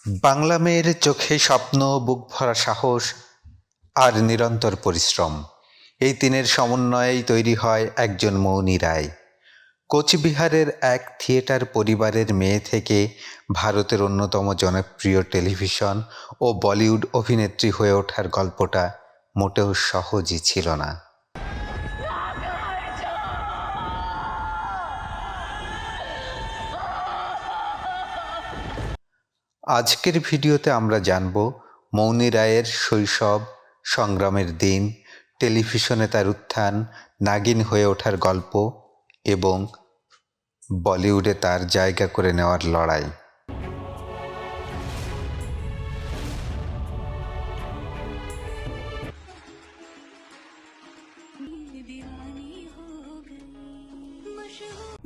বাংলা মেয়ের চোখে স্বপ্ন, বুক ভরা সাহস আর নিরন্তর পরিশ্রম, এই তিনের সমন্বয়েই তৈরি হয় একজন মৌনী রায়। কোচবিহারের এক থিয়েটার পরিবারের মেয়ে থেকে ভারতের অন্যতম জনপ্রিয় টেলিভিশন ও বলিউড অভিনেত্রী হয়ে ওঠার গল্পটা মোটেও সহজই ছিল না। আজকের ভিডিওতে আমরা জানব মৌনী রায়ের শৈশব, সংগ্রামের দিন, টেলিভিশনে তার উত্থান, নাগিন হয়ে ওঠার গল্প এবং বলিউডে তার জায়গা করে নেওয়ার লড়াই।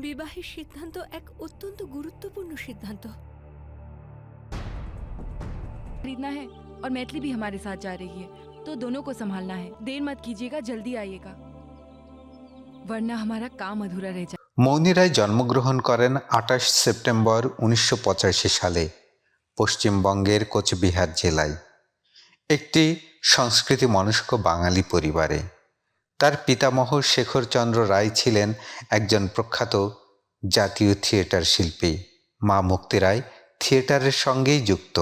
বিবাহের সিদ্ধান্ত এক অত্যন্ত গুরুত্বপূর্ণ সিদ্ধান্ত। खरीदना है और मैथिली भी हमारे साथ जा रही है, तो दोनों को संभालना है। देर मत कीजिएगा, जल्दी आइएगा, वरना हमारा काम अधूरा रह जाए। মৌনী রায় জন্মগ্রহণ করেন 28 সেপ্টেম্বর 1985 সালে পশ্চিমবঙ্গের কোচবিহার জেলায় একটি সংস্কৃতি মনস্ক বাঙালি পরিবারে। তার পিতামহ শেখরচন্দ্র রায় ছিলেন একজন প্রখ্যাত জাতীয় থিয়েটার শিল্পী। মা মুক্তি রায় থিয়েটারের সঙ্গেই যুক্ত।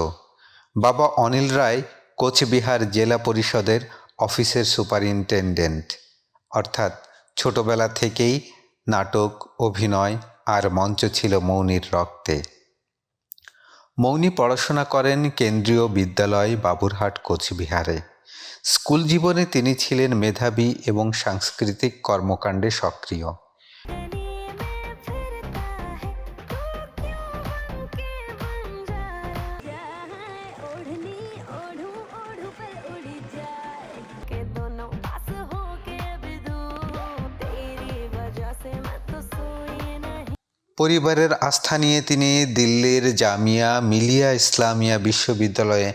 বাবা অনিল রায় কোচবিহার জেলা পরিষদের অফিসের সুপারিনটেন্ডেন্ট। অর্থাৎ ছোটবেলা থেকেই নাটক, অভিনয় আর মঞ্চ ছিল মৌনীর রক্তে। মৌনী পড়াশোনা করেন কেন্দ্রীয় বিদ্যালয় বাবুরহাট কোচবিহারে। স্কুল জীবনে তিনি ছিলেন মেধাবী এবং সাংস্কৃতিক কর্মকাণ্ডে সক্রিয়। পরিবারের আস্থা নিয়ে তিনি দিল্লির জামিয়া মিলিয়া ইসলামিয়া বিশ্ববিদ্যালয়ে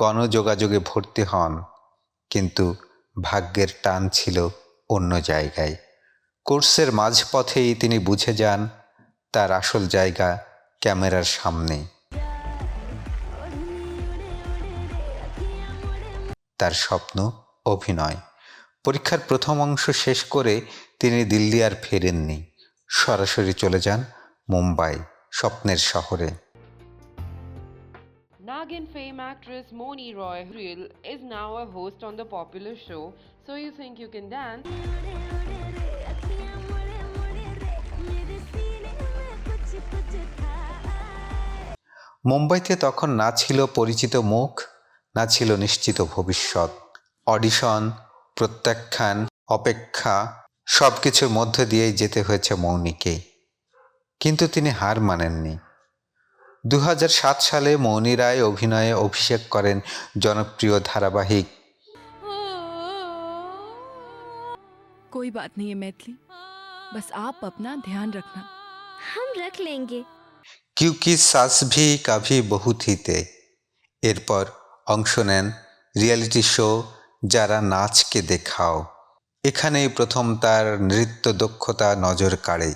গণযোগাযোগে ভর্তি হন, কিন্তু ভাগ্যের টান ছিল অন্য জায়গায়। কোর্সের মাঝপথেই তিনি বুঝে যান তার আসল জায়গা ক্যামেরার সামনে। তার স্বপ্ন অভিনয়। পরীক্ষার প্রথম অংশ শেষ করে তিনি দিল্লি আর ফেরেননি, সরাসরি চলে যান মুম্বাই, স্বপ্নের শহরে। Nagin fame actress Moni Roy is now a host on the popular show So You Think You Can Dance. মুম্বাইতে তখন না ছিল পরিচিত মুখ, না ছিল নিশ্চিত ভবিষ্যৎ। অডিশন, প্রত্যাখ্যান, অপেক্ষা, সব কিছুর মধ্য দিয়েই যেতে হয়েছে মৌনীকে। কিন্তু তিনি হার মানেননি। 2007 সালে মৌনী রায় অভিনয়ে অভিষেক করেন জনপ্রিয় ধারাবাহিক कोई बात नहीं है मैथिली, बस आप अपना ध्यान रखना। हम रख लेंगे। क्योंकि सास भी कभी बहु थीতে। এরপর অংশ নেন রিয়েলিটি শো যারা নাচকে দেখাও। এখানেই প্রথম তার নৃত্য দক্ষতা নজর কাড়ে।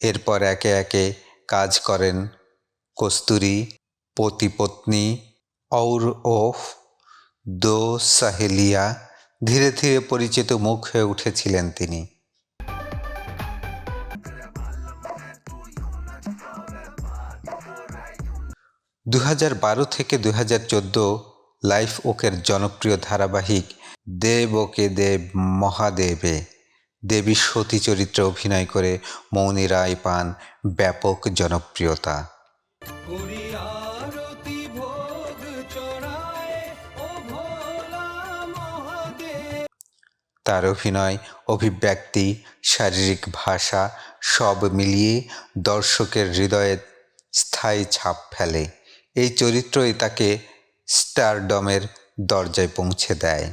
এরপর একে একে কাজ করেন কস্তুরী, পতি পত্নী, और ওফ, দো সাহেলিয়া। ধীরে ধীরে পরিচিত মুখ হয়ে উঠেছিলেন তিনি। 2012 থেকে 2014 লাইফ ওকের জনপ্রিয় ধারাবাহিক দেব ওকে দেব মহাদেবে দেবী সতী চরিত্রে অভিনয় করে মৌনী রায় পান ব্যাপক জনপ্রিয়তা। তার অভিনয়, অভিব্যক্তি, শারীরিক ভাষা সব মিলিয়ে দর্শকের হৃদয়ে স্থায়ী ছাপ ফেলে। এই চরিত্রই তাকে স্টারডমের দরজায় পৌঁছে দেয়।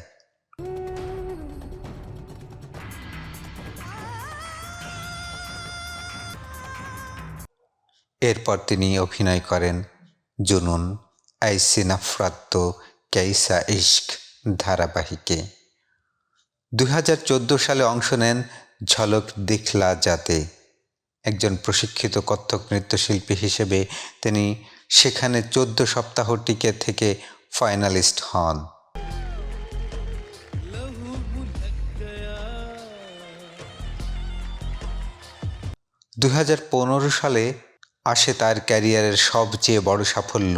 এরপর তিনি অভিনয় করেন জুনুন, ऐसी नफरत तो कैसा इश्क ধারাবাহিকে। 2014 সালে অংশ নেন ঝলক দিখলা যাতে। একজন প্রশিক্ষিত কত্থক নৃত্যশিল্পী হিসেবে তিনি সেখানে 14 সপ্তাহ টিকে থেকে ফাইনালিস্ট হন। 2015 সালে আসে তার ক্যারিয়ারের সবচেয়ে বড় সাফল্য,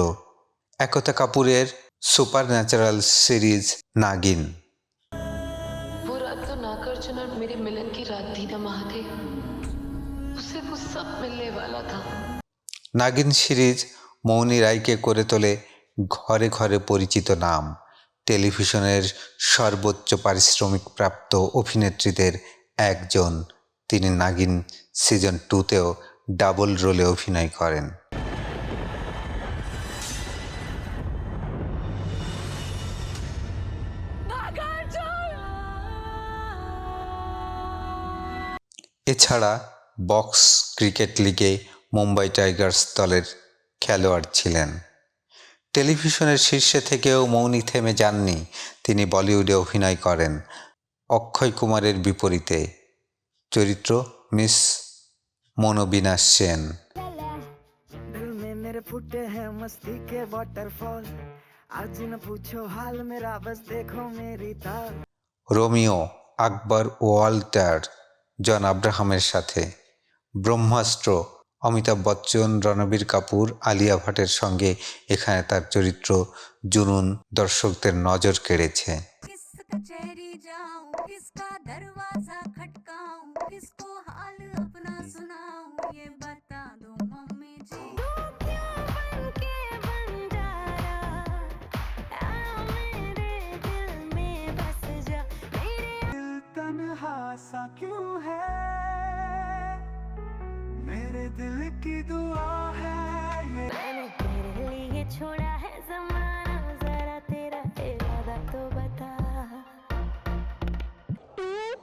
একতা কাপুরের সুপারন্যাচারাল সিরিজ নাগিন। वो रात तो नागार्जुन और मेरे मिलन की रात थी ना महादेव। उसे वो सब मिलने वाला था। নাগিন সিরিজ মৌনি রায়কে করে তোলে ঘরে ঘরে পরিচিত নাম, টেলিভিশনের সর্বোচ্চ পারিশ্রমিক প্রাপ্ত অভিনেত্রীদের একজন। তিনি নাগিন সিজন 2তেও ডাবল রোলে অভিনয় করেন। এছাড়া বক্স ক্রিকেট লিগে মুম্বাই টাইগার্স দলের খেলোয়াড় ছিলেন। টেলিভিশনের শীর্ষে থেকেও মৌনি থেমে যাননি, তিনি বলিউডে অভিনয় করেন অক্ষয় কুমারের বিপরীতে, চরিত্র মিস মনোবিনা সেন। दिल में मेरे फुटे हैं मस्ती के वाटरफॉल, आज न पूछो हाल मेरा बस देखो मेरी ताल। রোমিও, আকবর ওয়াল্টার জন আব্রাহামের সাথে। ব্রহ্মাস্ত্র, অমিতাভ বচ্চন, রণবীর কাপুর, আলিয়া ভাটের সঙ্গে এখানে তার চরিত্র জুনুন দর্শকদের নজর কেড়েছে। किस कचहरी जाऊं, किसका दरवाजा खटकाऊं, किसको हाल अपना सुनाऊं, ये बता दो मम्मी जी। तू क्या बनके बंजारा, आ मेरे दिल में बस जा, मेरे दिल तन्हा सा क्यों है, मेरे दिल की दुआ है। मैंने तेरे लिए छोड़ा है ज़माना, ज़रा तेरा इरादा तो बता।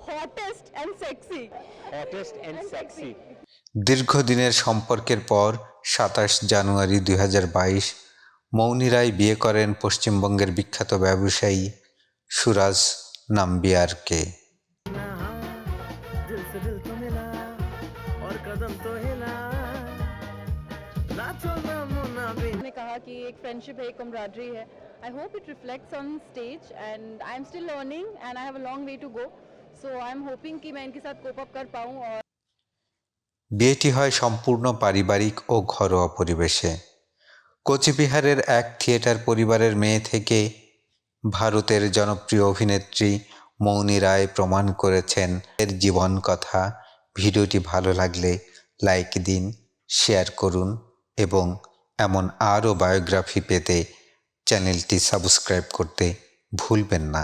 hottest and sexy. দীর্ঘদিনের সম্পর্কের পর 27 জানুয়ারি 2022 মৌনি রায় বিয়ে করেন পশ্চিমবঙ্গের বিখ্যাত ব্যবসায়ী সুরাজ নাম্বিয়ারকে। दिल से दिल तो मिला और कदम तो हिला, नाचो ना मुन्ना भी। ने कहा कि एक फ्रेंडशिप है, एक camaraderie है. I hope it reflects on stage and I'm still learning and I have a long way to go. So I'm hoping कि मैं इनके साथ cope up कर पाऊँ और বিয়েটি হয় সম্পূর্ণ পারিবারিক ও ঘরোয়া পরিবেশে। কোচবিহারের এক থিয়েটার পরিবারের মেয়ে থেকে ভারতের জনপ্রিয় অভিনেত্রী মৌনি রায় প্রমাণ করেছেন এর জীবন কথা। ভিডিওটি ভালো লাগলে লাইক দিন, শেয়ার করুন এবং এমন আরও বায়োগ্রাফি পেতে চ্যানেলটি সাবস্ক্রাইব করতে ভুলবেন না।